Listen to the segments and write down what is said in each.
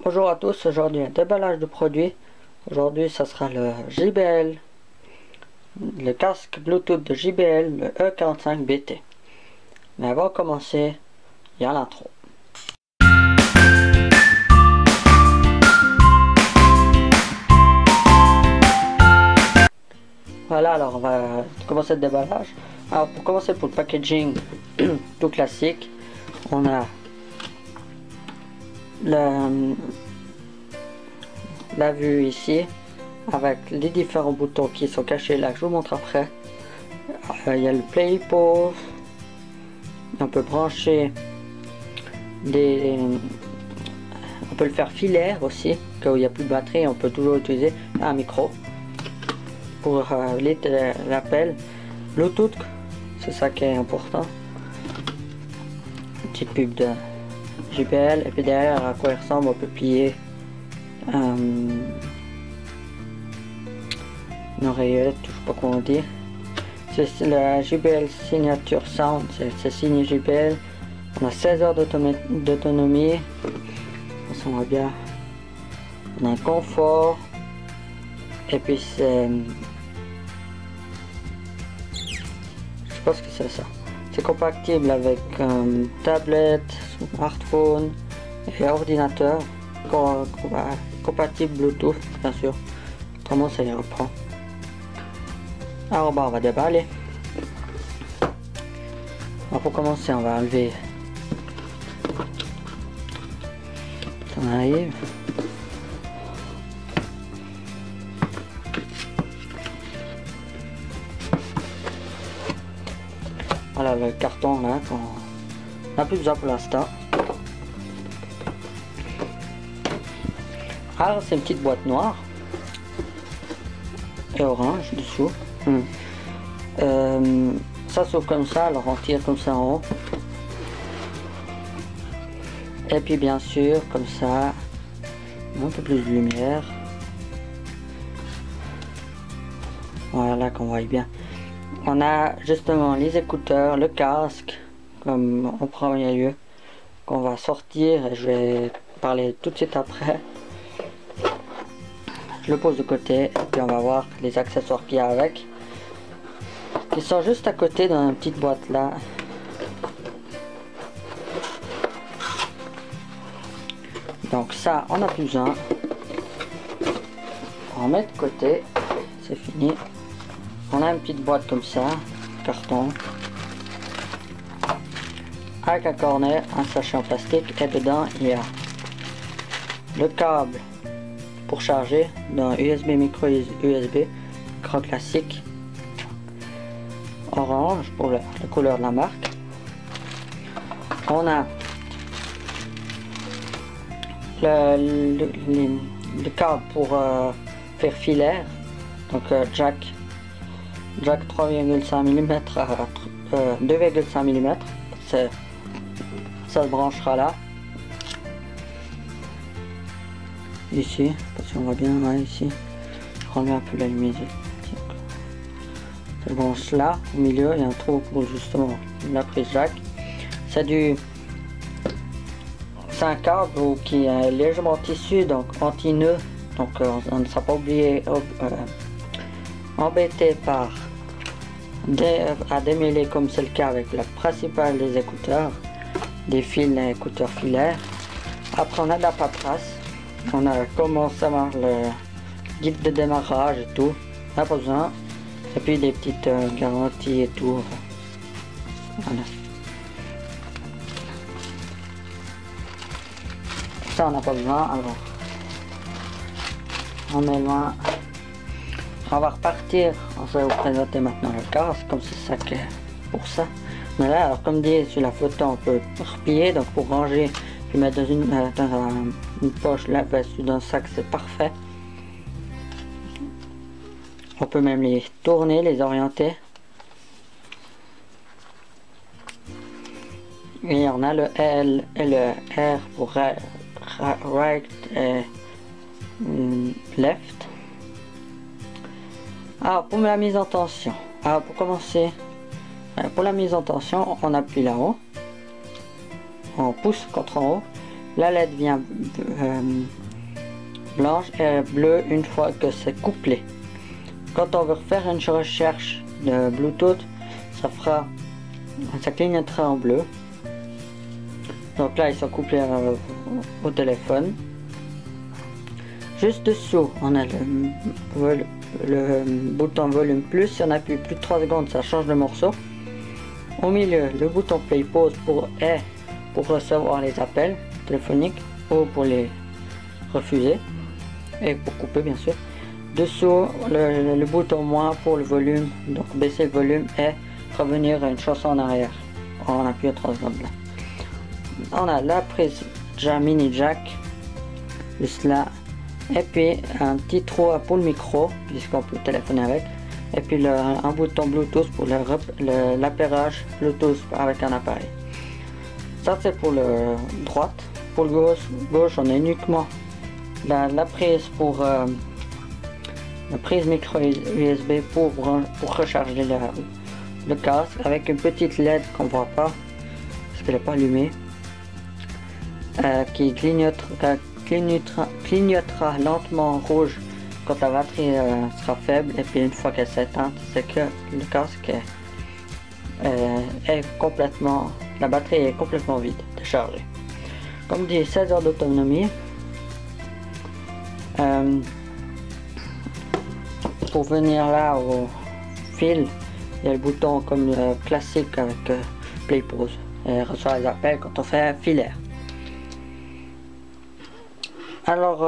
Bonjour à tous, aujourd'hui un déballage de produits. Aujourd'hui ça sera le JBL, le casque Bluetooth de JBL, le E45BT. Mais avant de commencer, il y a l'intro. Voilà, alors on va commencer le déballage. Alors pour commencer, pour le packaging tout classique, on a la vue ici avec les différents boutons qui sont cachés là, je vous montre après. Il y a le play, pause, on peut brancher on peut le faire filaire aussi, quand il n'y a plus de batterie, on peut toujours utiliser un micro pour l'appel Bluetooth, c'est ça qui est important. Une petite pub de JBL, et puis derrière à quoi il ressemble, on peut plier une oreillette, je sais pas comment dire. C'est la JBL Signature Sound, c'est signé JBL. On a 16 heures d'autonomie, ça va bien. On a un confort, et puis c'est, je sais pas ce que c'est ça. C'est compatible avec tablette, smartphone et ordinateur. Compatible Bluetooth, bien sûr. Autrement, ça y reprend. Alors, on va déballer. Alors, pour commencer, on va enlever. Ça arrive. Voilà le carton là qu'on n'a plus besoin pour l'instant. Alors c'est une petite boîte noire et orange dessous. Ça s'ouvre comme ça, alors on tire comme ça en haut. Et puis bien sûr comme ça, un peu plus de lumière. Voilà qu'on voit bien. On a justement les écouteurs, le casque, comme en premier lieu, qu'on va sortir et je vais parler tout de suite après. Je le pose de côté et puis on va voir les accessoires qu'il y a avec. Ils sont juste à côté dans une petite boîte là. Donc ça, on n'a plus besoin. On met de côté, c'est fini. On a une petite boîte comme ça, carton, avec un cornet, un sachet en plastique, et dedans il y a le câble pour charger d'un USB micro USB grand classique orange pour la couleur de la marque. On a le câble pour faire filaire, donc jack 3,5 mm à 2,5 mm, ça se branchera là, ici, parce qu'on voit bien, ouais, ici, je remets un peu la lumière, ça se branche là, au milieu, il y a un trou pour justement la prise jack. C'est un câble qui est légèrement tissu, donc anti-nœud, donc on ne sera pas embêté par à démêler comme c'est le cas avec la principale des écouteurs, des fils d'écouteurs filaires. Après on a de la paperasse, on a comment ça marche, le guide de démarrage et tout, on n'a pas besoin, et puis des petites garanties et tout. Voilà. Ça on n'a pas besoin, alors on est loin. On va repartir, je vais vous présenter maintenant le casque, comme c'est ça que pour ça. Mais là, alors comme dit sur la photo, on peut replier, donc pour ranger, puis mettre dans une poche, là, dans un sac, c'est parfait. On peut même les tourner, les orienter. Et on a le L et le R pour right et left. Alors pour la mise en tension, alors pour commencer, pour la mise en tension, on appuie là-haut, on pousse contre en haut, La LED vient blanche et bleue une fois que c'est couplé. Quand on veut refaire une recherche de Bluetooth, ça clignotera en bleu. Donc là ils sont couplés au téléphone. Juste dessous on a le bouton volume plus. Si on appuie plus de 3 secondes ça change de morceau. Au milieu le bouton play pause pour recevoir les appels téléphoniques ou pour les refuser et pour couper bien sûr. Dessous le bouton moins pour le volume, donc baisser le volume et revenir à une chanson en arrière en appuyant 3 secondes là. On a la prise mini jack juste là, et puis un petit trou pour le micro puisqu'on peut téléphoner avec, et puis un bouton Bluetooth pour l'appairage Bluetooth avec un appareil. Ça c'est pour le droite. Pour le gauche on a uniquement la prise pour la prise micro USB pour recharger le casque avec une petite LED qu'on voit pas parce qu'elle n'est pas allumée, qui clignotera lentement rouge quand la batterie sera faible, et puis une fois qu'elle s'éteint c'est que le casque est complètement, la batterie est complètement vide, déchargée. Comme dit, 16 heures d'autonomie. Pour venir là au fil, il y a le bouton comme classique avec play pause et reçoit les appels quand on fait un filaire. Alors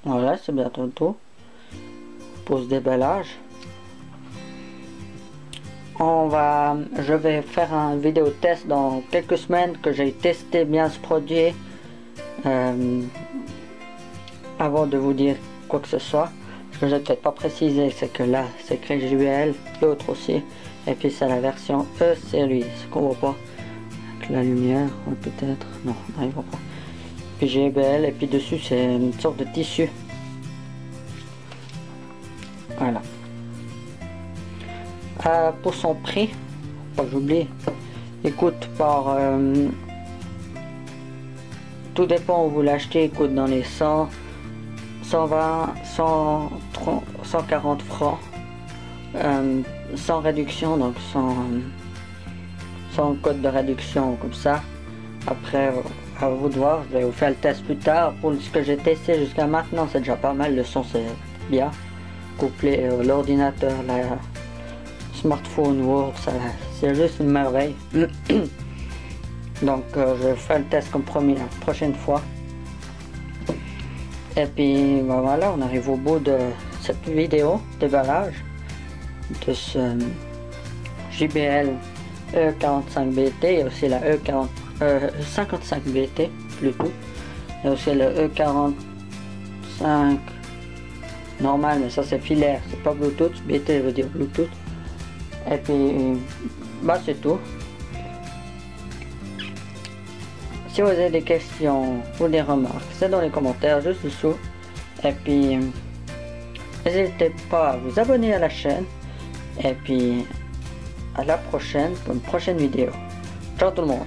voilà, c'est bientôt tout pour ce déballage. Je vais faire un vidéo test dans quelques semaines que j'ai testé bien ce produit avant de vous dire quoi que ce soit. Ce que j'ai peut-être pas précisé, c'est que là c'est écrit JBL, l'autre aussi, et puis c'est la version E série, ce qu'on voit pas avec la lumière, peut-être, non, on n'arrive pas. Puis JBL, et puis dessus c'est une sorte de tissu. Voilà. Pour son prix, pas que j'oublie, il coûte par tout dépend où vous l'achetez, il coûte dans les 100, 120, 130, 140 francs, sans réduction, donc sans code de réduction comme ça. Après à vous de voir, je vais vous faire le test plus tard. Pour ce que j'ai testé jusqu'à maintenant, c'est déjà pas mal, le son c'est bien couplé l'ordinateur, la smartphone Word, c'est juste une merveille. Donc je vais faire le test comme promis la prochaine fois. Et puis ben voilà, on arrive au bout de cette vidéo déballage de ce JBL E45BT. Il y a aussi la E55BT Bluetooth. Il y a aussi le E45 normal, mais ça c'est filaire, c'est pas Bluetooth. BT veut dire Bluetooth. Et puis bah c'est tout. Si vous avez des questions ou des remarques, c'est dans les commentaires juste dessous. Et puis n'hésitez pas à vous abonner à la chaîne. Et puis à la prochaine pour une prochaine vidéo. Ciao tout le monde.